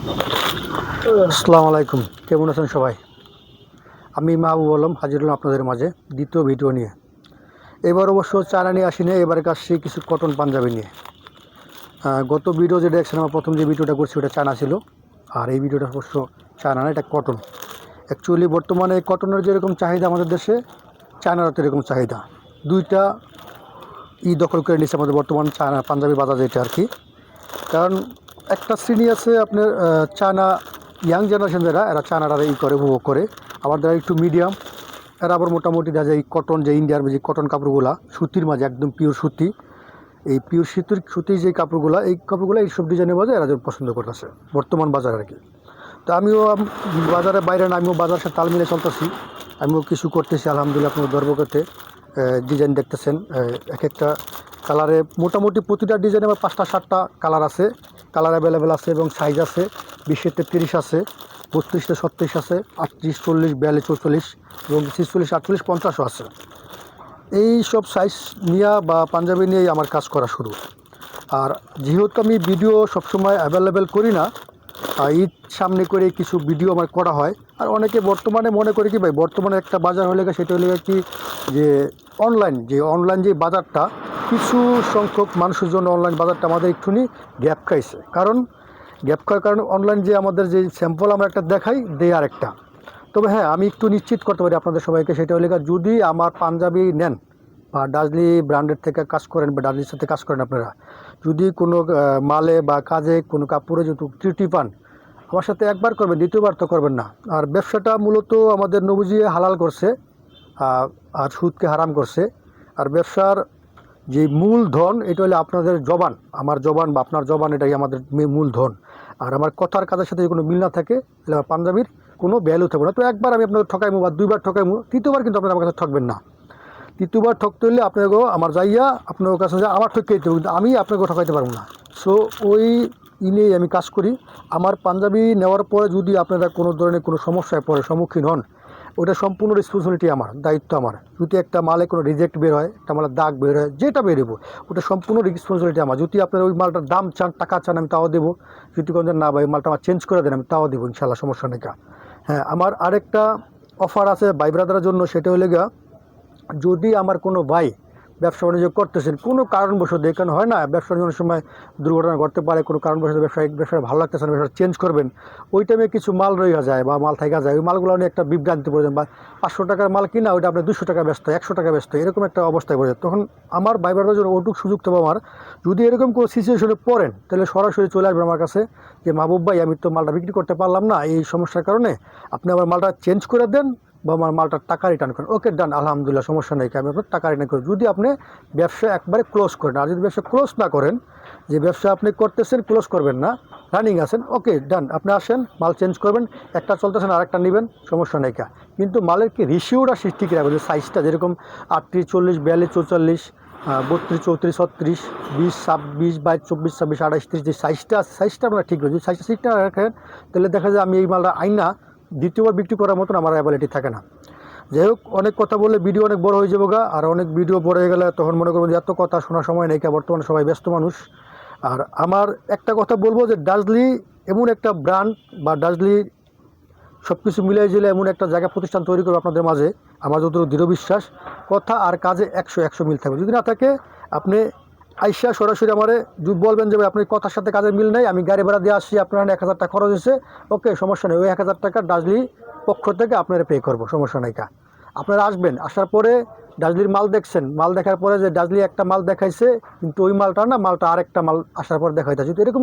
আসসালামু আলাইকুম, কেমন আছেন সবাই? আমি মাহবুব আলম হাজির হলাম আপনাদের মাঝে দ্বিতীয় ভিডিও নিয়ে। এবার অবশ্য চায়না নিয়ে আসিনি, এবার আসছি কিছু কটন পাঞ্জাবি নিয়ে। গত ভিডিও যে দেখছেন, আমার প্রথম যে ভিডিওটা করছি ওটা চায়না ছিল, আর এই ভিডিওটা অবশ্য চায়না না, এটা কটন। অ্যাকচুয়ালি বর্তমানে কটনের যেরকম চাহিদা আমাদের দেশে, চায়নারও তো এরকম চাহিদা। দুইটা দখল করে নিচ্ছে আমাদের বর্তমান চায়না পাঞ্জাবি বাজার যেটা আর কি। কারণ একটা শ্রেণী আছে আপনার চায়না ইয়াং জেনারেশন, যারা এরা চায়নারা করে উপভোগ করে, আবার যারা একটু মিডিয়াম এরা আবার মোটামুটি দেখা যায় এই কটন, যে ইন্ডিয়ার যে কটন কাপড়গুলা সুতির মাঝে একদম পিওর সুতি, এই পিওর সুতির যে কাপড়গুলা, এই কাপড়গুলো এইসব ডিজাইনের বাজারে এরা পছন্দ করতেছে বর্তমান বাজারে আর কি। তো আমিও বাজারে বাইরে না, আমিও বাজারের সাথে তাল মিলে চলতেছি, আমিও কিছু করতেছি আলহামদুলিল্লাহ। আপনার গর্ব করতে ডিজাইন দেখতেছেন, এক একটা কালারে মোটামুটি প্রতিটা ডিজাইনে আমার 5টা 7টা কালার আছে, কালার অ্যাভেলেবেল আছে এবং সাইজ আছে। 20-30 আছে, 32-36 আছে, 38, 40, 42, 44 এবং 46, 48, 50ও আছে। এই সব সাইজ নিয়ে বা পাঞ্জাবি নিয়েই আমার কাজ করা শুরু। আর যেহেতু আমি ভিডিও সবসময় অ্যাভেলেবেল করি না, ঈদ সামনে করে কিছু ভিডিও আমার করা হয়। আর অনেকে বর্তমানে মনে করে কি ভাই, বর্তমানে একটা বাজার হলে সেটা হলে কি, যে অনলাইন যে বাজারটা, কিছু সংখ্যক মানুষের জন্য অনলাইন বাজারটা আমাদের একটুখানি গ্যাপ খাইছে। কারণ অনলাইন যে আমাদের যে স্যাম্পল আমরা একটা দেখাই, দেয় আরেকটা। তবে হ্যাঁ, আমি একটু নিশ্চিত করতে পারি আপনাদের সবাইকে, সেটা হলে যদি আমার পাঞ্জাবি নেন বা ডাজলি ব্র্যান্ডের থেকে কাজ করেন বা ডাজলির সাথে কাজ করেন, আপনারা যদি কোনো মালে বা কাজে কোনো কাপড়ে যদি ত্রুটি পান, আমার সাথে একবার করবেন, দ্বিতীয়বার তো করবেন না। আর ব্যবসাটা মূলত আমাদের নবীজি হালাল করছে, আর সুদকে হারাম করছে। আর ব্যবসার যে মূল ধন, এটা হলে আপনাদের জবান, আমার জবান বা আপনার জবান, এটাই আমাদের মূল ধন। আর আমার কথার কাজের সাথে যদি কোনো মিল না থাকে, তাহলে আমার পাঞ্জাবির কোনো ভ্যালু থাকবে না। তো একবার আমি আপনাদের ঠকাইমু বা দুইবার ঠকাইমু, তৃতীয়বার কিন্তু আপনারা আমার কাছে ঠকবেন না। তৃতীয়বার ঠকতে হলে আপনাকেও আমার যাইয়া আপনার কাছে যা আমার ঠকে দিতে হবে, কিন্তু আমি আপনাকেও ঠকাইতে পারবো না। সো ওই নিয়েই আমি কাজ করি। আমার পাঞ্জাবি নেওয়ার পরে যদি আপনারা কোনো ধরনের কোনো সমস্যায় পড়ে, সম্মুখীন হন, ওটা সম্পূর্ণ রেসপন্সিবিলিটি আমার, দায়িত্ব আমার। যদি একটা মালে কোনো রিজেক্ট বের হয়, একটা মালের দাগ বের হয়, যেটা বেরোবো, ওটা সম্পূর্ণ রেসপন্সিবিলিটি আমার। যদি আপনার ওই মালটার দাম চান, টাকা চান, আমি তাও দেবো। যদি কোনো না ভাই মালটা আমার চেঞ্জ করে দেন, আমি তাও দেবো ইনশাল্লাহ, সমস্যা নেই। হ্যাঁ, আমার আরেকটা অফার আছে ভাই ব্রাদারের জন্য, সেটা হলে যদি আমার কোনো ভাই ব্যবসা বাণিজ্য করতেছেন কোনো কারণবশত, এখানে হয় না ব্যবসা বাণিজ্যের সময় দুর্ঘটনা ঘটতে পারে, কোনো কারণবশত ব্যবসা ভালো লাগতেছে না, ব্যবসা চেঞ্জ করবেন, ওই টাইমে কিছু মাল রয়ে যায় বা মাল থাকা যায়, ওই মালগুলো নিয়ে একটা বিভ্রান্তি পড়ে যান, বা 500 টাকার মাল কিনা ওইটা আপনার 200 টাকা ব্যস্ত, 100 টাকা ব্যস্ত, এরকম একটা অবস্থায় পড়ে যায়। তখন আমার ভাই ব্রাদারের জন্য ওটুক সুযোগ দেবো আমার, যদি এরকম কোনো সিচুয়েশনে পড়েন, তাহলে সরাসরি চলে আসবেন আমার কাছে, যে মাহবুব ভাই, আমি তো মালটা বিক্রি করতে পারলাম না এই সমস্যার কারণে, আপনি আমার মালটা চেঞ্জ করে দেন বা আমার মালটার টাকা রিটার্ন করেন। ওকে, ডান, আলহামদুলিল্লাহ, সমস্যা নেই, আমি আপনার টাকা রিটার্ন করি, যদি আপনি ব্যবসা একবারে ক্লোজ করেন। আর যদি ব্যবসা ক্লোজ না করেন, যে ব্যবসা আপনি করতেছেন ক্লোজ করবেন না, রানিং আছেন, ওকে ডান, আপনি আসেন, মাল চেঞ্জ করবেন, একটা চলতেছেন আরেকটা নেবেন, সমস্যা নেই। কিন্তু মালের কি রেশিওটা ঠিক রাখবেন, যে সাইজটা যেরকম 38, 40, 42, 44, 32, 34, 36, 20, 26, 22, 24, 26, 28, 30, যে সাইজটা আপনারা ঠিক রাখবেন। যদি সাইজটা ঠিক না রাখেন, তাহলে দেখা যায় আমি এই মালটা আইনা দ্বিতীয়বার বিক্রি করার মতন আমার অ্যাবিলিটি থাকে না। যাই হোক, অনেক কথা বললে ভিডিও অনেক বড় হয়ে যাবো আর অনেক ভিডিও বড় হয়ে গেলে তখন মনে করবো যে এত কথা শোনার সময় নেই, বর্তমানে সবাই ব্যস্ত মানুষ। আর আমার একটা কথা বলবো, যে ডাজলি এমন একটা ব্র্যান্ড বা ডাজলি সব কিছু মিলাই জিলে এমন একটা জায়গা প্রতিষ্ঠান তৈরি করবো আপনাদের মাঝে, আমার যতটুকু দৃঢ় বিশ্বাস। কথা আর কাজে 100 মিল থাকবে। যদি না থাকে, আপনি আইসা সরাসরি আমারে যদি বলবেন যে ভাই আপনার কথার সাথে কাজের মিল নেই, আমি গাড়ি ভাড়া দিয়ে আসছি, আপনার 1000 টাকা খরচ হয়েছে, ওকে সমস্যা নেই, ওই 1000 টাকা ডাজলি পক্ষ থেকে আপনারা পে করবো, সমস্যা নেই। আপনারা আসবেন, আসার পরে ডাজলির মাল দেখছেন, মাল দেখার পরে যে ডাজলি একটা মাল দেখাইছে কিন্তু ওই মালটা না, মালটা আরেকটা মাল আসার পর দেখাইতে, যদি এরকম